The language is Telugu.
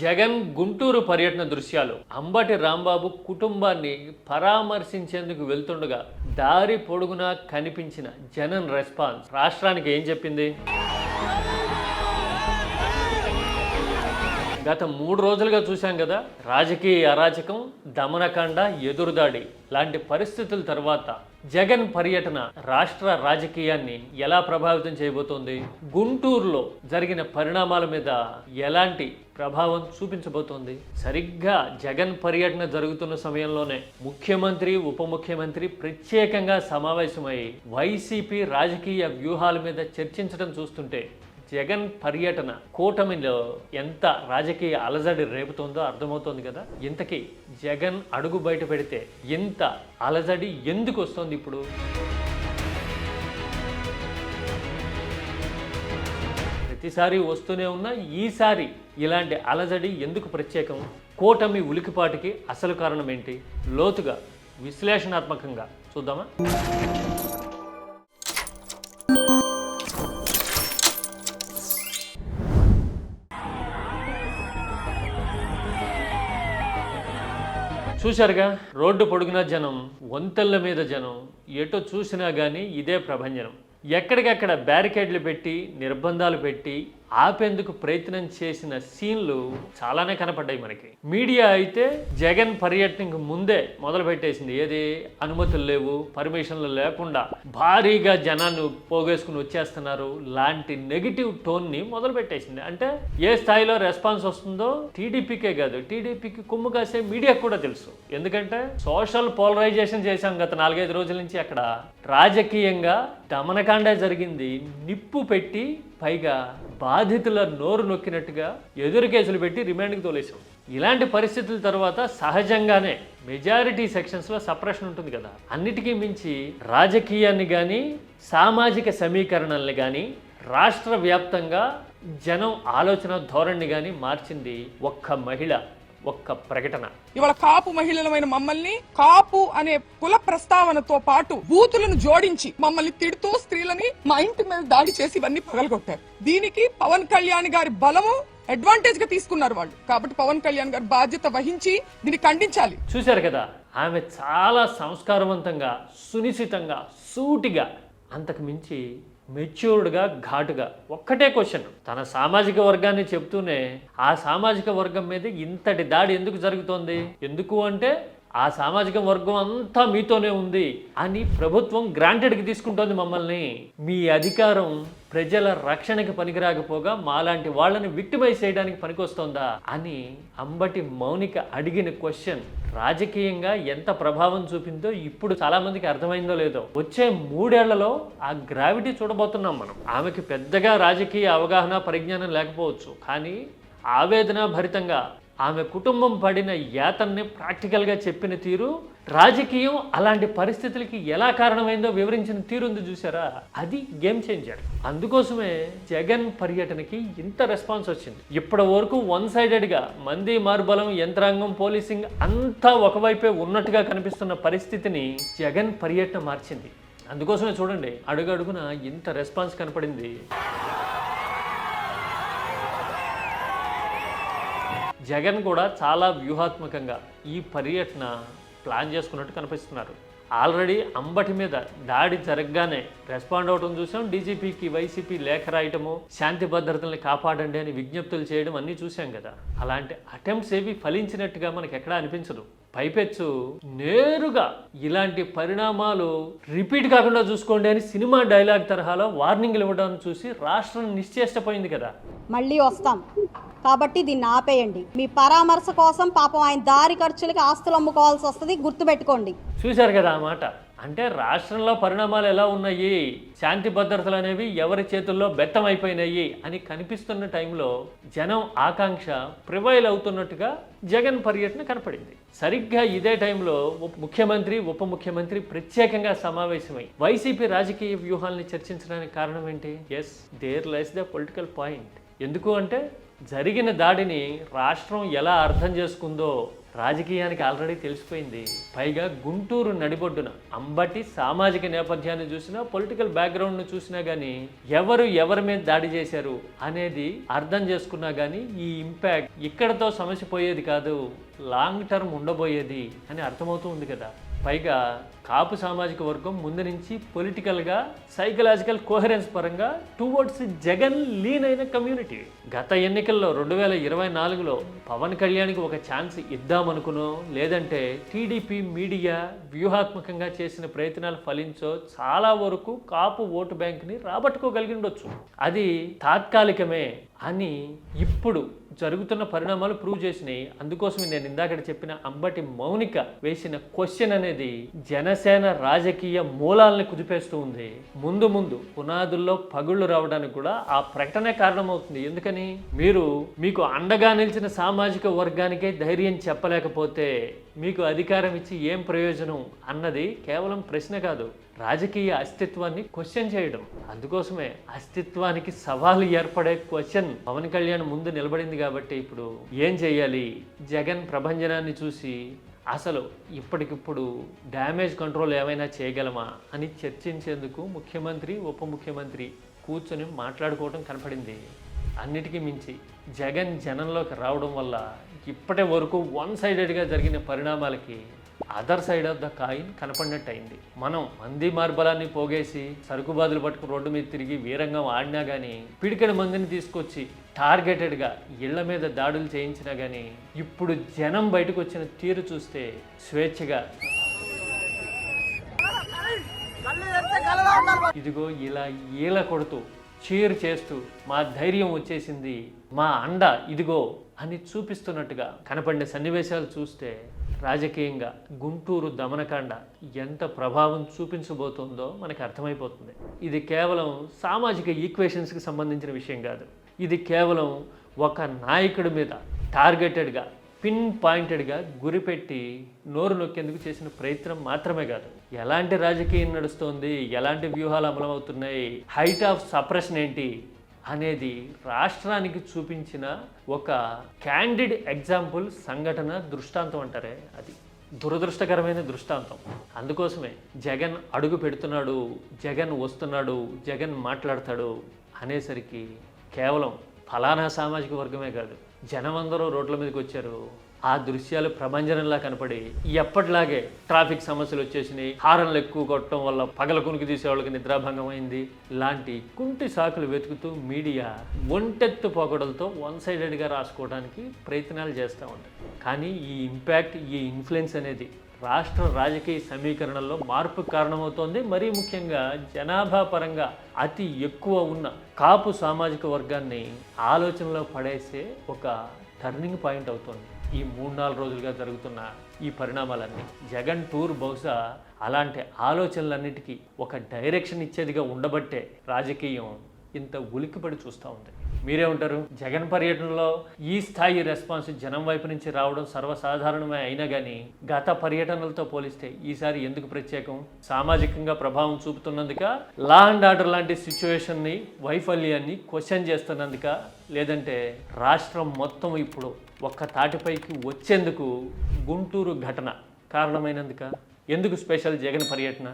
జగన్ గుంటూరు పర్యటన దృశ్యాలు. అంబటి రాంబాబు కుటుంబాన్ని పరామర్శించేందుకు వెళ్తుండగా దారి పొడుగునా కనిపించిన జగన్ రెస్పాన్స్ రాష్ట్రానికి ఏం చెప్పింది? గత 3 రోజులుగా చూశాం కదా, రాజకీయ అరాచకం, దమనకాండ, ఎదురుదాడి లాంటి పరిస్థితుల తర్వాత జగన్ పర్యటన రాష్ట్ర రాజకీయాన్ని ఎలా ప్రభావితం చేయబోతోంది? గుంటూరులో జరిగిన పరిణామాల మీద ఎలాంటి ప్రభావం చూపించబోతోంది? సరిగ్గా జగన్ పర్యటన జరుగుతున్న సమయంలోనే ముఖ్యమంత్రి, ఉప ముఖ్యమంత్రి ప్రత్యేకంగా సమావేశమై వైసీపీ రాజకీయ వ్యూహాల మీద చర్చించడం చూస్తుంటే జగన్ పర్యటన కూటమిలో ఎంత రాజకీయ అలజడి రేపుతోందో అర్థమవుతోంది కదా. ఇంతకీ జగన్ అడుగు బయట పెడితే ఇంత అలజడి ఎందుకు వస్తుంది ఇప్పుడు? ప్రతిసారి వస్తూనే ఉన్నా ఈసారి ఇలాంటి అలజడి ఎందుకు ప్రత్యేకం? కూటమి ఉలికిపాటికి అసలు కారణం ఏంటి? లోతుగా విశ్లేషణాత్మకంగా చూద్దామా? చూశారుగా, రోడ్డు పొడుగునా జనం, వంతెళ్ల మీద జనం, ఎటు చూసినా కానీ ఇదే ప్రభంజనం. ఎక్కడికక్కడ బ్యారికేడ్లు పెట్టి, నిర్బంధాలు పెట్టి ఆపేందుకు ప్రయత్నం చేసిన సీన్లు చాలానే కనపడ్డాయి మనకి. మీడియా అయితే జగన్ పర్యటనకు ముందే మొదలు పెట్టేసింది. ఏది? అనుమతులు లేవు, పర్మిషన్లు లేకుండా భారీగా జనాన్ని పోగేసుకుని వచ్చేస్తున్నారు లాంటి నెగిటివ్ టోన్ని మొదలు పెట్టేసింది. అంటే ఏ స్థాయిలో రెస్పాన్స్ వస్తుందో టీడీపీకే కాదు, టీడీపీకి కొమ్ము కాసే మీడియాకు కూడా తెలుసు. ఎందుకంటే సోషల్ పోలరైజేషన్ చేశాం గత 4-5 రోజుల నుంచి. అక్కడ రాజకీయంగా దమనకాండ జరిగింది. నిప్పు పెట్టి పైగా బాధితుల నోరు నొక్కినట్టుగా ఎదురు కేసులు పెట్టి రిమాండ్కి తోలేసాం. ఇలాంటి పరిస్థితుల తర్వాత సహజంగానే మెజారిటీ సెక్షన్స్లో సప్రెషన్ ఉంటుంది కదా. అన్నిటికీ మించి రాజకీయాన్ని కానీ, సామాజిక సమీకరణల్ని కానీ, రాష్ట్ర వ్యాప్తంగా జనం ఆలోచన ధోరణి కానీ మార్చింది ఒక్క మహిళ, ఒక్క ప్రకటన. ఇవాళ కాపు మహిళలమైన మమ్మల్ని కాపు అనే కుల ప్రస్తావనతో పాటు బూతులను జోడించి మమ్మల్ని తిడుతూ స్త్రీలని మా ఇంటి మీద దాడి చేసి ఇవన్నీ పగలగొట్టారు. దీనికి పవన్ కళ్యాణ్ గారి బలము అడ్వాంటేజ్ గా తీసుకున్నారు వాళ్ళు. కాబట్టి పవన్ కళ్యాణ్ గారు బాధ్యత వహించి దీన్ని ఖండించాలి. చూశారు కదా, ఆమె చాలా సంస్కారవంతంగా, సునిశ్చితంగా, సూటిగా, అంతకు మించి మెచ్యూర్డ్గా, ఘాటుగా ఒక్కటే క్వశ్చన్. తన సామాజిక వర్గాన్ని చెప్తూనే ఆ సామాజిక వర్గం మీద ఇంతటి దాడి ఎందుకు జరుగుతోంది? ఎందుకు అంటే ఆ సామాజిక వర్గం అంతా మీతోనే ఉంది అని ప్రభుత్వం గ్రాంటెడ్కి తీసుకుంటోంది మమ్మల్ని. మీ అధికారం ప్రజల రక్షణకి పనికిరాకపోగా మాలాంటి వాళ్ళని విక్టిమైజ్ చేయడానికి పనికొస్తోందా అని అంబటి మౌనిక అడిగిన క్వశ్చన్ రాజకీయంగా ఎంత ప్రభావం చూపిందో ఇప్పుడు చాలా మందికి అర్థమైందో లేదో. వచ్చే 3 ఏళ్లలో ఆ గ్రావిటీ చూడబోతున్నాం మనం. ఆమెకి పెద్దగా రాజకీయ అవగాహన, పరిజ్ఞానం లేకపోవచ్చు, కానీ ఆవేదన భరితంగా ఆమె కుటుంబం పడిన యాతన్ని ప్రాక్టికల్గా చెప్పిన తీరు, రాజకీయం అలాంటి పరిస్థితులకి ఎలా కారణమైందో వివరించిన తీరు ఉంది చూసారా, అది గేమ్ చేంజర్. అందుకోసమే జగన్ పర్యటనకి ఇంత రెస్పాన్స్ వచ్చింది. ఇప్పటి వరకు 1 సైడెడ్గా మంది, మార్బలం, యంత్రాంగం, పోలీసింగ్ అంతా ఒకవైపే ఉన్నట్టుగా కనిపిస్తున్న పరిస్థితిని జగన్ పర్యటన మార్చింది. అందుకోసమే చూడండి, అడుగడుగున ఇంత రెస్పాన్స్ కనపడింది. జగన్ కూడా చాలా వ్యూహాత్మకంగా ఈ పర్యటన ప్లాన్ చేసుకున్నట్టు కనిపిస్తున్నారు. ఆల్రెడీ అంబటి మీద దాడి జరగగానే రెస్పాండ్ అవడం చూసాం. డీజీపీకి వైసీపీ లేఖ రాయటము, శాంతి భద్రతల్ని కాపాడండి అని విజ్ఞప్తులు చేయడం అన్నీ చూసాం కదా. అలాంటి అటెంప్ట్స్ ఏవి ఫలించినట్టుగా మనకి ఎక్కడా అనిపించదు. పైపెచ్చు నేరుగా ఇలాంటి పరిణామాలు రిపీట్ కాకుండా చూసుకోండి అని సినిమా డైలాగ్ తరహాలో వార్నింగ్లు ఇవ్వడాన్ని చూసి రాష్ట్రం నిశ్చేష్టపోయింది కదా. మళ్ళీ వస్తాం కాబట్టి దీన్ని ఆపేయండి. మీ పరామర్శ కోసం పాపం ఆయన దారి ఖర్చులకి ఆస్తులు అమ్ముకోవాల్సి వస్తుంది, గుర్తుపెట్టుకోండి. చూశారు కదా ఆ మాట. అంటే రాష్ట్రంలో పరిణామాలు ఎలా ఉన్నాయి, శాంతి భద్రతలు అనేవి ఎవరి చేతుల్లో బెత్తం అయిపోయినాయి అని కనిపిస్తున్న టైంలో జనం ఆకాంక్ష ప్రివైల్ అవుతున్నట్టుగా జగన్ పర్యటన కనపడింది. సరిగ్గా ఇదే టైంలో ముఖ్యమంత్రి, ఉప ముఖ్యమంత్రి ప్రత్యేకంగా సమావేశమై వైసీపీ రాజకీయ వ్యూహాల్ని చర్చించడానికి కారణం ఏంటి? Yes, there lies the political point. ఎందుకు అంటే జరిగిన దాడిని రాష్ట్రం ఎలా అర్థం చేసుకుందో, రాజకీయానికి ఆల్రెడీ తెలిసిపోయింది. పైగా గుంటూరు నడిబొడ్డున అంబటి సామాజిక నేపథ్యాన్ని చూసినా, పొలిటికల్ బ్యాక్గ్రౌండ్ను చూసినా కానీ ఎవరు ఎవరి మీద దాడి చేశారు అనేది అర్థం చేసుకున్నా కానీ ఈ ఇంపాక్ట్ ఇక్కడతో సమస్య పోయేది కాదు, లాంగ్ టర్మ్ ఉండబోయేది అని అర్థమవుతూ ఉంది కదా. పైగా కాపు సామాజిక వర్గం ముందు నుంచి పొలిటికల్గా సైకలాజికల్ కోహరెన్స్ పరంగా టువర్డ్స్ జగన్ లీన్ అయిన కమ్యూనిటీ. గత ఎన్నికల్లో 2024లో పవన్ కళ్యాణ్కి ఒక ఛాన్స్ ఇద్దామనుకునో, లేదంటే టీడీపీ మీడియా వ్యూహాత్మకంగా చేసిన ప్రయత్నాలు ఫలించో చాలా వరకు కాపు ఓటు బ్యాంక్ని రాబట్టుకోగలిగి ఉండొచ్చు. అది తాత్కాలికమే అని ఇప్పుడు జరుగుతున్న పరిణామాలు ప్రూవ్ చేసినాయి. అందుకోసమే నేను ఇందాక చెప్పిన అంబటి మౌనిక వేసిన క్వశ్చన్ అనేది జనసేన రాజకీయ మూలాలని కుదిపేస్తూ ఉంది. ముందు ముందు పునాదుల్లో పగుళ్ళు రావడానికి కూడా ఆ ప్రకటనే కారణమవుతుంది. ఎందుకని మీకు అండగా నిలిచిన సామాజిక వర్గానికే ధైర్యం చెప్పలేకపోతే మీకు అధికారం ఇచ్చి ఏం ప్రయోజనం అన్నది కేవలం ప్రశ్న కాదు, రాజకీయ అస్తిత్వాన్ని క్వశ్చన్ చేయడం. అందుకోసమే అస్తిత్వానికి సవాలు ఏర్పడే క్వశ్చన్ పవన్ కళ్యాణ్ ముందు నిలబడింది. కాబట్టి ఇప్పుడు ఏం చేయాలి, జగన్ ప్రభంజనాన్ని చూసి అసలు ఇప్పటికిప్పుడు డ్యామేజ్ కంట్రోల్ ఏమైనా చేయగలమా అని చర్చించేందుకు ముఖ్యమంత్రి ఉప ముఖ్యమంత్రి కూర్చొని మాట్లాడుకోవడం కనపడింది. అన్నిటికీ మించి జగన్ జనంలోకి రావడం వల్ల ఇప్పటి వరకు వన్ సైడెడ్గా జరిగిన పరిణామాలకి other side of the coin కనపడినట్టు అయింది. మనం మంది మార్బలాన్ని పోగేసి సరుకుబాదులు పట్టుకుని రోడ్డు మీద తిరిగి వీరంగం ఆడినా కానీ, పిడికెడు మందిని తీసుకొచ్చి టార్గెటెడ్గా ఇళ్ల మీద దాడులు చేయించినా కానీ, ఇప్పుడు జనం బయటకు వచ్చిన తీరు చూస్తే స్వేచ్ఛగా ఇదిగో ఇలా ఈల కొడుతూ చీర్ చేస్తూ మా ధైర్యం వచ్చేసింది, మా అండ ఇదిగో అని చూపిస్తున్నట్టుగా కనపడిన సన్నివేశాలు చూస్తే రాజకీయంగా గుంటూరు దమనకాండ ఎంత ప్రభావం చూపించబోతుందో మనకు అర్థమైపోతుంది. ఇది కేవలం సామాజిక ఈక్వేషన్స్కి సంబంధించిన విషయం కాదు. ఇది కేవలం ఒక నాయకుడి మీద టార్గెటెడ్గా పిన్ పాయింటెడ్గా గురిపెట్టి నోరు నొక్కేందుకు చేసిన ప్రయత్నం మాత్రమే కాదు. ఎలాంటి రాజకీయం నడుస్తోంది, ఎలాంటి వ్యూహాలు అమలవుతున్నాయి, హైట్ ఆఫ్ సప్రెషన్ ఏంటి అనేది రాష్ట్రానికి చూపించిన ఒక క్యాండిడ్ ఎగ్జాంపుల్, సంఘటన, దృష్టాంతం అంటారే, అది దురదృష్టకరమైన దృష్టాంతం. అందుకోసమే జగన్ అడుగు పెడుతున్నాడు, జగన్ వస్తున్నాడు, జగన్ మాట్లాడతాడు అనేసరికి కేవలం ఫలానా సామాజిక వర్గమే కాదు, జనమందరూ రోడ్ల మీదకి వచ్చారు. ఆ దృశ్యాలు ప్రభంజనంలా కనపడి ఎప్పటిలాగే ట్రాఫిక్ సమస్యలు వచ్చేసినాయి, హారన్లు ఎక్కువ కొట్టడం వల్ల పగల కునికి తీసేవాళ్ళకి నిద్రాభంగం అయింది. ఇలాంటి కుంటి సాకులు వెతుకుతూ మీడియా ఒంటెత్తు పొగడలతో వన్ సైడెడ్గా రాసుకోవడానికి ప్రయత్నాలు చేస్తూ ఉంటాయి. కానీ ఈ ఇంపాక్ట్, ఈ ఇన్ఫ్లుయెన్స్ అనేది రాష్ట్ర రాజకీయ సమీకరణల్లో మార్పుకు కారణమవుతోంది. మరీ ముఖ్యంగా జనాభా పరంగా అతి ఎక్కువ ఉన్న కాపు సామాజిక వర్గాన్ని ఆలోచనలో పడేసే ఒక టర్నింగ్ పాయింట్ అవుతుంది ఈ 3-4 రోజులుగా జరుగుతున్న ఈ పరిణామాలన్నీ. జగన్ టూర్ బహుశా అలాంటి ఆలోచనలన్నిటికీ ఒక డైరెక్షన్ ఇచ్చేదిగా ఉండబట్టే రాజకీయం ఇంత ఉలిక్కిపడి చూస్తూ ఉంది. మీరే ఉంటారు, జగన్ పర్యటనలో ఈ స్థాయి రెస్పాన్స్ జనం వైపు నుంచి రావడం సర్వసాధారణమే అయినా కానీ గత పర్యటనలతో పోలిస్తే ఈసారి ఎందుకు ప్రత్యేకం? సామాజికంగా ప్రభావం చూపుతున్నందుక, లా అండ్ ఆర్డర్ లాంటి సిచ్యువేషన్ని, వైఫల్యాన్ని క్వశ్చన్ చేస్తున్నందుక, లేదంటే రాష్ట్రం మొత్తం ఇప్పుడు ఒక్క తాటిపైకి వచ్చేందుకు గుంటూరు ఘటన కారణమైనందుక? ఎందుకు స్పెషల్ జగన్ పర్యటన?